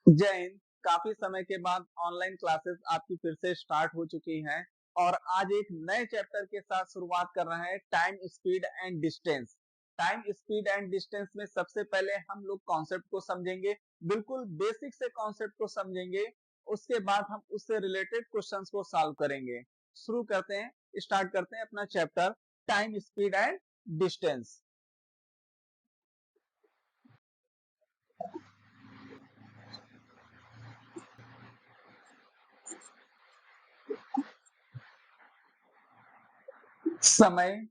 जय हिंद। काफी समय के बाद ऑनलाइन क्लासेस आपकी फिर से स्टार्ट हो चुकी हैं और आज एक नए चैप्टर के साथ शुरुआत कर रहे हैं, time speed and distance. Time speed and distance में सबसे पहले हम लोग कॉन्सेप्ट को समझेंगे, बिल्कुल बेसिक से कॉन्सेप्ट को समझेंगे। उसके बाद हम उससे रिलेटेड क्वेश्चंस को सॉल्व करेंगे। शुरू करते हैं, स्टार्ट करते हैं अपना chapter time speed and distance. समय,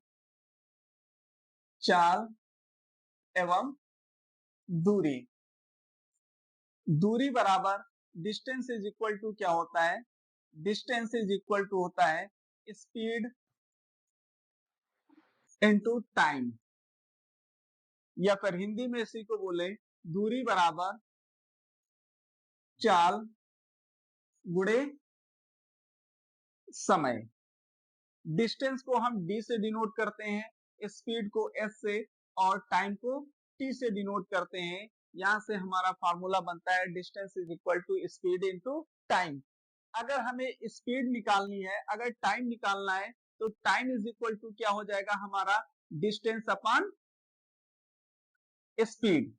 चाल एवं दूरी। दूरी बराबर डिस्टेंस इज इक्वल टू क्या होता है? डिस्टेंस इज इक्वल टू होता है स्पीड इनटू टाइम, या फिर हिंदी में इसी को बोले दूरी बराबर चाल गुणे समय। डिस्टेंस को हम डी से डिनोट करते हैं, स्पीड को एस से और टाइम को टी से डिनोट करते हैं। यहां से हमारा फार्मूला बनता है distance is equal to speed into time. अगर हमें स्पीड निकालनी है, अगर टाइम निकालना है, तो टाइम इज इक्वल टू क्या हो जाएगा हमारा? Distance upon speed.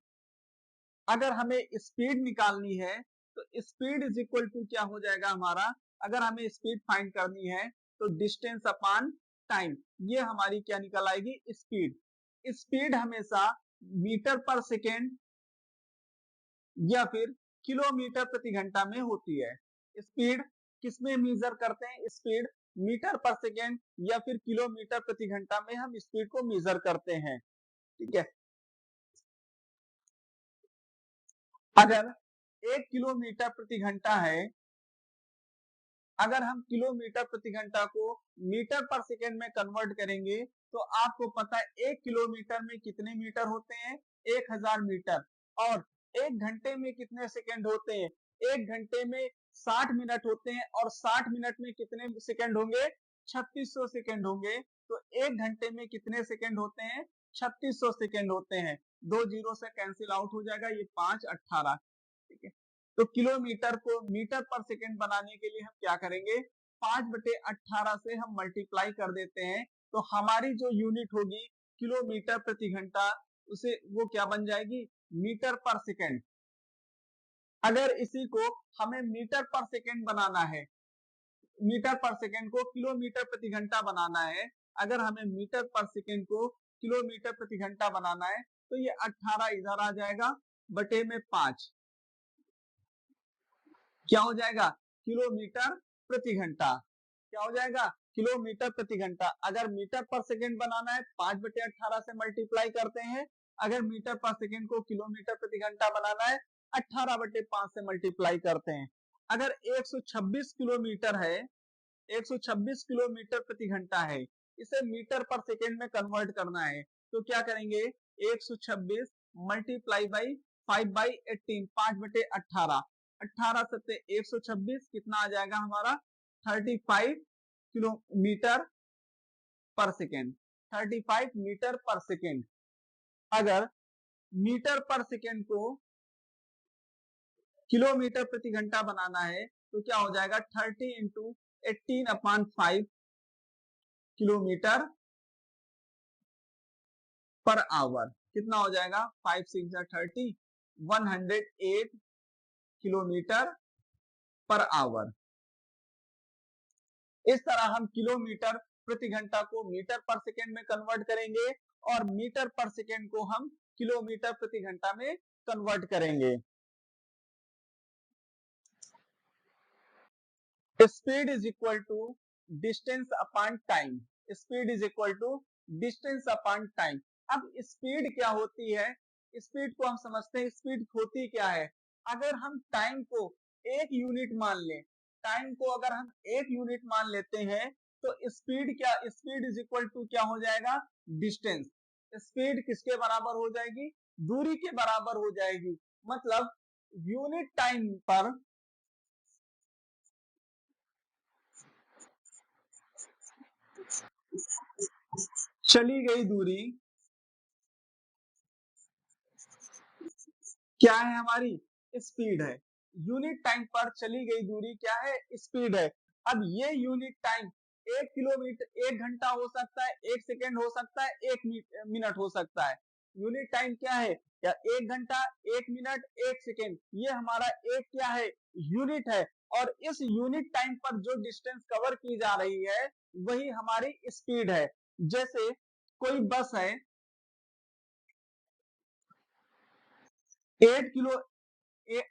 अगर हमें स्पीड निकालनी है तो स्पीड इज इक्वल टू क्या हो जाएगा हमारा? अगर हमें स्पीड फाइंड करनी है तो डिस्टेंस अपॉन टाइम, ये हमारी क्या निकल आएगी? स्पीड। स्पीड हमेशा मीटर पर सेकेंड या फिर किलोमीटर प्रति घंटा में होती है। स्पीड किसमें मेजर करते हैं? स्पीड मीटर पर सेकेंड या फिर किलोमीटर प्रति घंटा में हम स्पीड को मेजर करते हैं। ठीक है, अगर 1 किलोमीटर प्रति घंटा है, अगर हम किलोमीटर प्रति घंटा को मीटर पर सेकेंड में कन्वर्ट करेंगे तो आपको पता है 1 किलोमीटर में कितने मीटर होते हैं? 1000 मीटर। और 1 घंटे में कितने सेकेंड होते हैं? 1 घंटे में 60 मिनट होते हैं और 60 मिनट में कितने सेकेंड होंगे? 3600 सेकेंड होंगे। तो 1 घंटे में कितने सेकेंड होते हैं? 3600 सेकेंड होते हैं। 2 जीरो से कैंसिल आउट हो जाएगा, ये 5 18। ठीक है, तो किलोमीटर को मीटर पर सेकेंड बनाने के लिए हम क्या करेंगे? 5/18 से हम मल्टीप्लाई कर देते हैं, तो हमारी जो यूनिट होगी किलोमीटर प्रति घंटा, उसे वो क्या बन जाएगी? मीटर पर सेकेंड। अगर इसी को हमें मीटर पर सेकेंड बनाना है, मीटर पर सेकेंड को किलोमीटर प्रति घंटा बनाना है, अगर हमें मीटर पर सेकेंड को किलोमीटर प्रति घंटा बनाना है तो ये 18 इधर आ जाएगा, बटे में 5 क्या हो जाएगा? किलोमीटर प्रति घंटा। क्या हो जाएगा? किलोमीटर प्रति घंटा। अगर मीटर पर सेकेंड बनाना है 5/18 से मल्टीप्लाई करते हैं, अगर मीटर पर सेकेंड को किलोमीटर प्रति घंटा बनाना है 18/5 से मल्टीप्लाई करते हैं। अगर 126 किलोमीटर है, 126 किलोमीटर प्रति घंटा है, इसे मीटर पर सेकेंड में कन्वर्ट करना है, तो क्या करेंगे? 126 मल्टीप्लाई बाई 5/18, 5/18, 18 सत्ते 126, कितना आ जाएगा हमारा? 35 किलोमीटर पर सेकेंड। 35 मीटर पर सेकेंड। अगर मीटर पर सेकेंड को किलोमीटर प्रति घंटा बनाना है तो क्या हो जाएगा? 30 इंटू 18/5 किलोमीटर पर आवर। कितना हो जाएगा? 5 6 30, 108 किलोमीटर पर आवर। इस तरह हम किलोमीटर प्रति घंटा को मीटर पर सेकेंड में कन्वर्ट करेंगे और मीटर पर सेकेंड को हम किलोमीटर प्रति घंटा में कन्वर्ट करेंगे। Speed is equal to distance upon time. Speed is equal to distance upon time. अब स्पीड क्या होती है? स्पीड को हम समझते हैं, स्पीड होती क्या है? अगर हम टाइम को 1 यूनिट मान लें, टाइम को अगर हम 1 यूनिट मान लेते हैं तो स्पीड क्या? स्पीड इज इक्वल टू क्या हो जाएगा? डिस्टेंस। स्पीड किसके बराबर हो जाएगी? दूरी के बराबर हो जाएगी। मतलब यूनिट टाइम पर चली गई दूरी क्या है? हमारी स्पीड है। यूनिट टाइम पर चली गई दूरी क्या है, स्पीड है। अब ये यूनिट टाइम 1 किलोमीटर 1 घंटा हो सकता है, 1 सेकेंड हो सकता है, 1 मिनट हो सकता है। यूनिट टाइम क्या है, या 1 घंटा, 1 मिनट, 1 सेकेंड, ये हमारा एक क्या है, यूनिट है। और इस यूनिट टाइम पर जो डिस्टेंस कवर की जा रही है वही हमारी स्पीड है। जैसे कोई बस है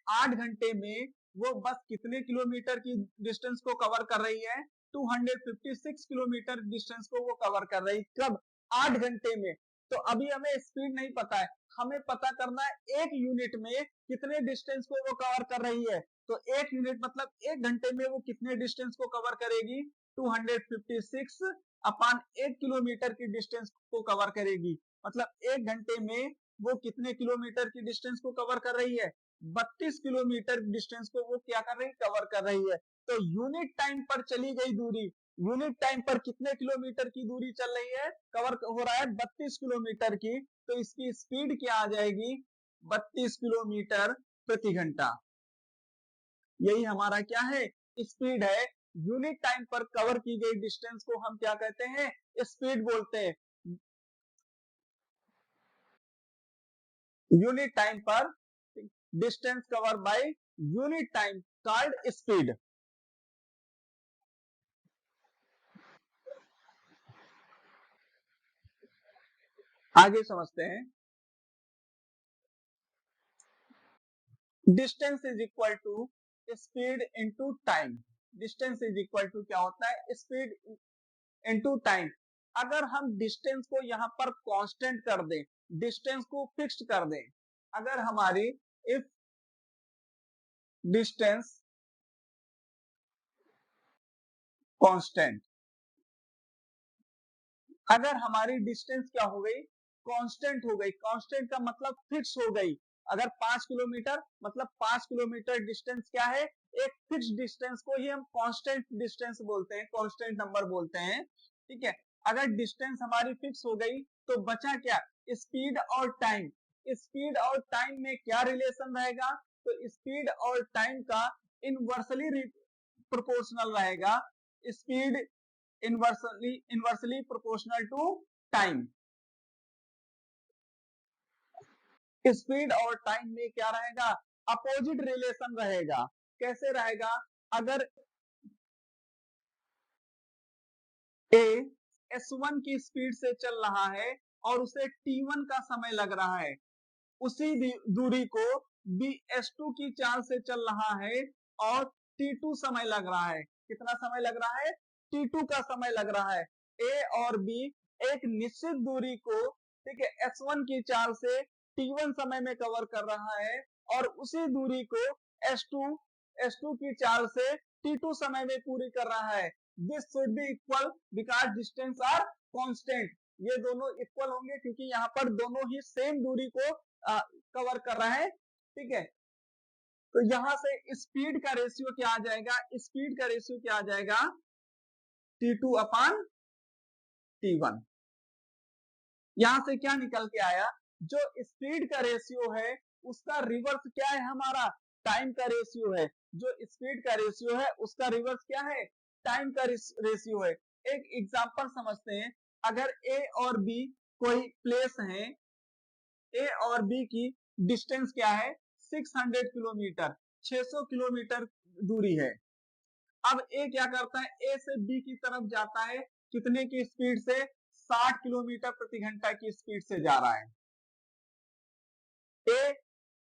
8 घंटे में वो बस कितने किलोमीटर की डिस्टेंस को कवर कर रही है, 256 किलोमीटर डिस्टेंस को वो कवर कर रही है। कब, 8 घंटे में। तो अभी हमें स्पीड नहीं पता है, हमें पता करना है एक यूनिट में कितने डिस्टेंस को वो कवर कर रही है। तो 1 यूनिट मतलब 1 घंटे में वो कितने डिस्टेंस को कवर करेगी, 256 अपॉन 1 किलोमीटर की डिस्टेंस को कवर करेगी। मतलब 1 घंटे में वो कितने किलोमीटर की डिस्टेंस को कवर कर रही है, 32 किलोमीटर डिस्टेंस को वो क्या कर रही है, कवर कर रही है। तो यूनिट टाइम पर चली गई दूरी, यूनिट टाइम पर कितने किलोमीटर की दूरी चल रही है, कवर हो रहा है 32 किलोमीटर की। तो इसकी स्पीड क्या आ जाएगी, 32 किलोमीटर प्रति घंटा। यही हमारा क्या है, स्पीड है। यूनिट टाइम पर कवर की गई डिस्टेंस को हम क्या कहते हैं, स्पीड बोलते हैं। यूनिट टाइम पर distance cover by unit time called speed. आगे समझते हैं। Distance is equal to speed into time. Distance is equal to क्या होता है, स्पीड इनटू टाइम। अगर हम डिस्टेंस को यहां पर कांस्टेंट कर दें, डिस्टेंस को फिक्स्ड कर दें, अगर हमारी इफ डिस्टेंस कांस्टेंट, अगर हमारी डिस्टेंस क्या हो गई, कांस्टेंट हो गई। कांस्टेंट का मतलब फिक्स हो गई। अगर 5 किलोमीटर मतलब 5 किलोमीटर डिस्टेंस क्या है, एक फिक्स डिस्टेंस को ही हम कांस्टेंट डिस्टेंस बोलते हैं, कांस्टेंट नंबर बोलते हैं। ठीक है, अगर डिस्टेंस हमारी फिक्स हो गई तो बचा क्या, स्पीड और टाइम। स्पीड और टाइम में क्या रिलेशन रहेगा, तो स्पीड और टाइम का इनवर्सली प्रोपोर्शनल रहेगा। Speed inversely proportional to time. Speed और टाइम में क्या रहेगा, अपोजिट रिलेशन रहेगा। कैसे रहेगा, अगर ए S1 की स्पीड से चल रहा है और उसे T1 का समय लग रहा है, उसी दूरी को बी S2 की चाल से चल रहा है और T2 समय लग रहा है। कितना समय लग रहा है, T2 का समय लग रहा है। ए और बी एक निश्चित दूरी को, ठीक है, S1 की चाल से T1 समय में कवर कर रहा है और उसी दूरी को S2 की चाल से T2 समय में पूरी कर रहा है। This should be equal because distance are constant. ये दोनों इक्वल होंगे क्योंकि यहाँ पर दोनों ही सेम दूरी को कवर कर रहा है। ठीक है, तो यहां से स्पीड का रेशियो क्या आ जाएगा, स्पीड का रेशियो क्या आ जाएगा, T2 अपॉन T1। यहां से क्या निकल के आया, जो स्पीड का रेशियो है उसका रिवर्स क्या है, हमारा टाइम का रेशियो है। जो स्पीड का रेशियो है उसका रिवर्स क्या है, टाइम का रेशियो है। एक एग्जांपल समझते हैं। अगर ए और बी कोई प्लेस है, ए और बी की डिस्टेंस क्या है, 600 किलोमीटर, 600 किलोमीटर दूरी है। अब ए क्या करता है, ए से बी की तरफ जाता है, कितने की स्पीड से, 60 किलोमीटर प्रति घंटा की स्पीड से जा रहा है। ए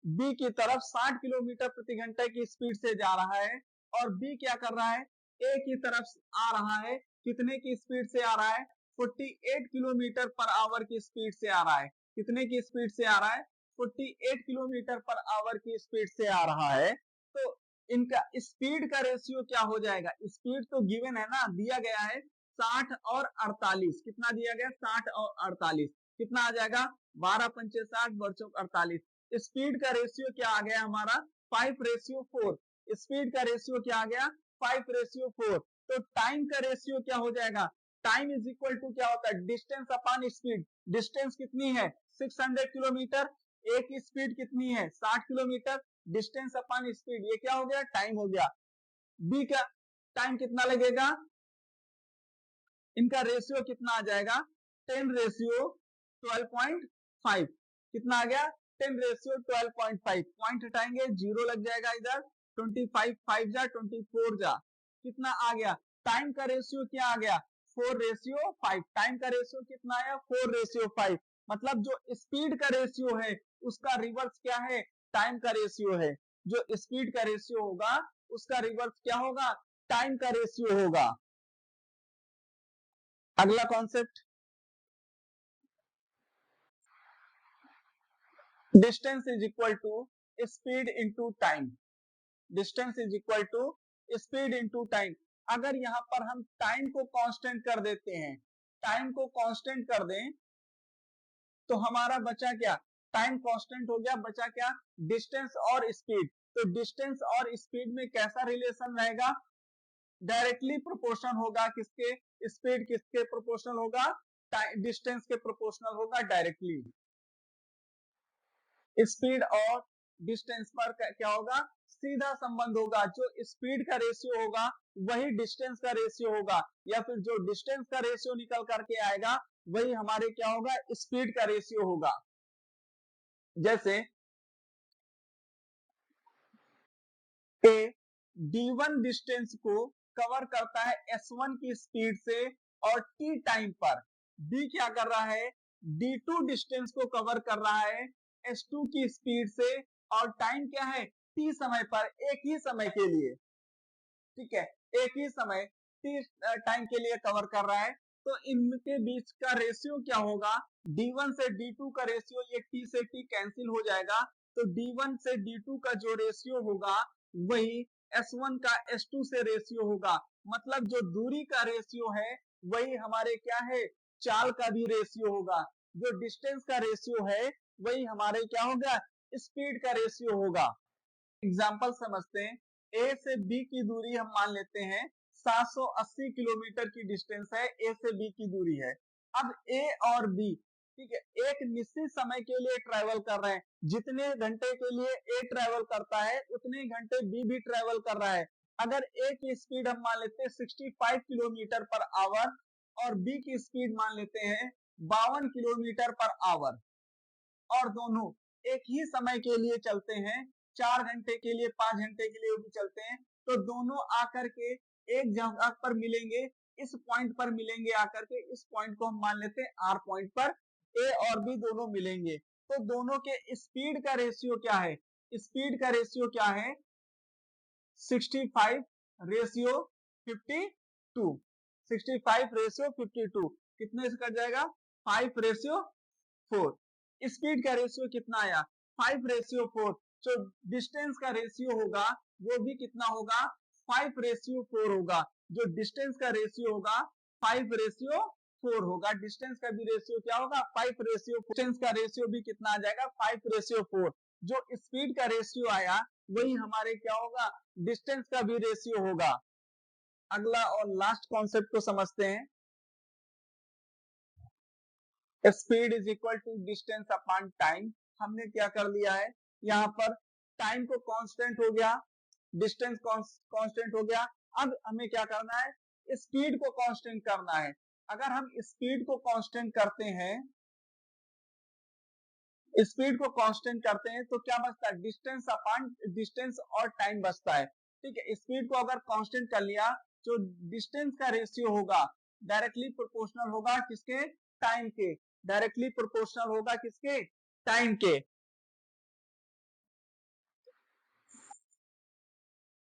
बी की तरफ 60 किलोमीटर प्रति घंटे की स्पीड से जा रहा है और बी क्या कर रहा है, ए की तरफ आ रहा है, कितने की स्पीड से आ रहा है, 48 किलोमीटर पर आवर की स्पीड से आ रहा है। कितने की स्पीड से आ रहा है, 48 किलोमीटर पर आवर की स्पीड से आ रहा है। तो इनका स्पीड का रेशियो क्या हो जाएगा, स्पीड तो गिवन है ना, दिया गया है 60 और 48। कितना दिया गया, 60 और 48, कितना आ जाएगा, 12 पंचे 60 बरचौक 48। स्पीड का रेशियो क्या आ गया हमारा, 5:4। स्पीड का रेशियो क्या आ गया, 5:4। तो टाइम का रेशियो क्या हो जाएगा, टाइम इज इक्वल टू क्या होता है, डिस्टेंस अपॉन स्पीड। डिस्टेंस कितनी है, 600 किलोमीटर, एक स्पीड कितनी है, 60 किलोमीटर, डिस्टेंस अपॉन स्पीड, ये क्या हो गया, टाइम हो गया। बी का टाइम कितना लगेगा, इनका रेशियो कितना आ जाएगा, 10 रेशियो 12.5, कितना आ गया, 10 रेशियो 12.5, पॉइंट हटाएंगे जीरो लग जाएगा इधर, 25 5 जा 24 जा, कितना आ गया, टाइम का रेशियो क्या आ गया, 4 रेशियो 5, टाइम का रेशियो कितना आया, 4 रेशियो 5, मतलब जो स्पीड का रेशियो है उसका रिवर्स क्या है, टाइम का रेशियो है, जो स्पीड का रेशियो होगा उसका रिवर्स क्या होगा, टाइम का रेशियो होगा। अगला concept, distance is equal to speed into time, distance is equal to speed into time. अगर यहाँ पर हम टाइम को कांस्टेंट कर देते हैं, टाइम को कांस्टेंट कर दें तो हमारा बचा क्या, टाइम कांस्टेंट हो गया, बचा क्या, डिस्टेंस और स्पीड। तो डिस्टेंस और स्पीड में कैसा रिलेशन रहेगा, डायरेक्टली प्रोपोर्शनल होगा, किसके, स्पीड किसके प्रोपोर्शनल होगा, डिस्टेंस के प्रोपोर्शनल होगा डायरेक्टली। स्पीड और डिस्टेंस पर क्या होगा, सीधा संबंध होगा, जो स्पीड का रेशियो होगा वही डिस्टेंस का रेशियो होगा, या फिर जो डिस्टेंस का रेशियो निकल करके आएगा वही हमारे क्या होगा, स्पीड का रेशियो होगा। जैसे ए D1 डिस्टेंस को कवर करता है S1 की स्पीड से और T टाइम पर, B क्या कर रहा है, D2 डिस्टेंस को कवर कर रहा है S2 की स्पीड से और टाइम क्या है, T समय पर, एक ही समय के लिए, ठीक है, एक ही समय T टाइम के लिए कवर कर रहा है। तो इनके बीच का रेशियो क्या होगा, D1 से D2 का रेशियो, ये T से T कैंसिल हो जाएगा, तो D1 से D2 का जो रेशियो होगा वही S1 का S2 से रेशियो होगा, मतलब जो दूरी का रेशियो है वही हमारे क्या है, चाल का भी रेशियो होगा, जो डिस्टेंस का रेशियो है वही हमारे क्या होगा, स्पीड का रेशियो होगा। एग्जाम्पल समझते हैं, ए से बी की दूरी हम मान लेते हैं 780 किलोमीटर की डिस्टेंस है, ए से बी की दूरी है। अब ए और बी, ठीक है, एक निश्चित समय के लिए ट्रेवल कर रहे हैं, जितने घंटे के लिए ए ट्रेवल करता है उतने घंटे बी भी ट्रेवल कर रहा है। अगर ए की स्पीड हम मान लेते हैं 65 किलोमीटर पर आवर और बी की स्पीड मान लेते हैं 52 किलोमीटर पर आवर, और दोनों एक ही समय के लिए चलते हैं, 4 घंटे के लिए, 5 घंटे के लिए भी चलते हैं, तो दोनों आकर के एक जगह पर मिलेंगे, इस पॉइंट पर मिलेंगे आकर के, इस पॉइंट को हम मान लेते हैं आर पॉइंट पर, ए और बी दोनों मिलेंगे, तो दोनों के स्पीड का रेशियो क्या है, स्पीड का रेशियो क्या है, 65 रेशियो 52, 65 रेशियो 52, कितने से कट जाएगा, 5 रेशियो 4, स्पीड का रेशियो कितना आया, 5 रेशियो 4, जो डिस्टेंस का रेशियो होगा वो भी कितना होगा, 5 रेशियो 4 होगा, जो डिस्टेंस का रेशियो होगा 5 रेशियो 4 होगा, डिस्टेंस का भी रेशियो क्या होगा, 5 रेशियो, डिस्टेंस का रेशियो भी कितना आ जाएगा, 5 रेशियो 4, जो स्पीड का रेशियो आया वही हमारे क्या होगा, डिस्टेंस का भी रेशियो होगा। अगला और लास्ट कॉन्सेप्ट को समझते हैं, speed is equal to distance upon time. हमने क्या कर लिया है, यहाँ पर टाइम को कांस्टेंट हो गया, डिस्टेंस कांस्टेंट हो गया, अब हमें क्या करना है, स्पीड को कांस्टेंट करना है। अगर हम स्पीड को कांस्टेंट करते हैं, स्पीड को कांस्टेंट करते हैं तो क्या बचता है, डिस्टेंस अपॉन डिस्टेंस और टाइम बचता है, ठीक है। स्पीड को अगर कांस्टेंट कर लिया तो डिस्टेंस का रेशियो होगा डायरेक्टली प्रोपोर्शनल होगा किसके, टाइम के, डायरेक्टली प्रोपोर्शनल होगा किसके, टाइम के।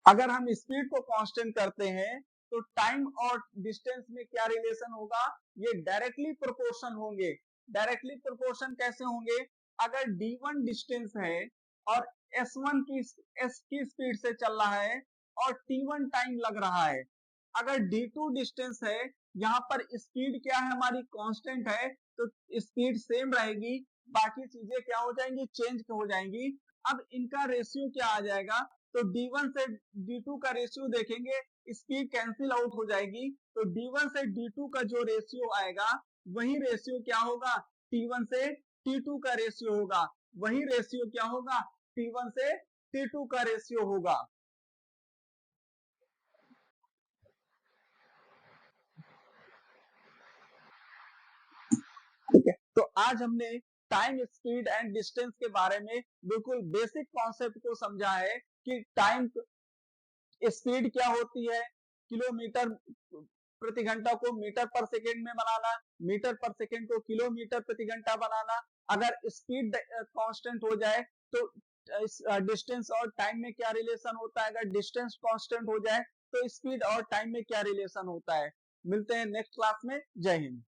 अगर हम स्पीड को कांस्टेंट करते हैं तो टाइम और डिस्टेंस में क्या रिलेशन होगा, ये डायरेक्टली प्रोपोर्शन होंगे। डायरेक्टली प्रोपोर्शन कैसे होंगे, अगर D1 डिस्टेंस है और S1 की S की स्पीड से चल रहा है और T1 टाइम लग रहा है, अगर D2 डिस्टेंस है, यहाँ पर स्पीड क्या है हमारी, कांस्टेंट है, तो स्पीड सेम रहेगी, बाकी चीजें क्या हो जाएंगी, चेंज हो जाएंगी। अब इनका रेशियो क्या आ जाएगा, तो D1 से D2 का रेशियो देखेंगे, स्पीड कैंसिल आउट हो जाएगी, तो D1 से D2 का जो रेशियो आएगा वही रेशियो क्या होगा, T1 से T2 का रेशियो होगा, वही रेशियो क्या होगा, T1 से T2 का रेशियो होगा। ठीक है, तो आज हमने टाइम, स्पीड एंड डिस्टेंस के बारे में बिल्कुल बेसिक कॉन्सेप्ट को समझा है कि टाइम स्पीड क्या होती है, किलोमीटर प्रति घंटा को मीटर पर सेकेंड में बनाना, मीटर पर सेकेंड को किलोमीटर प्रति घंटा बनाना। अगर स्पीड कांस्टेंट हो जाए तो डिस्टेंस और टाइम में क्या रिलेशन होता है, अगर डिस्टेंस कांस्टेंट हो जाए तो स्पीड और टाइम में क्या रिलेशन होता है। मिलते हैं नेक्स्ट क्लास में। जय हिंद।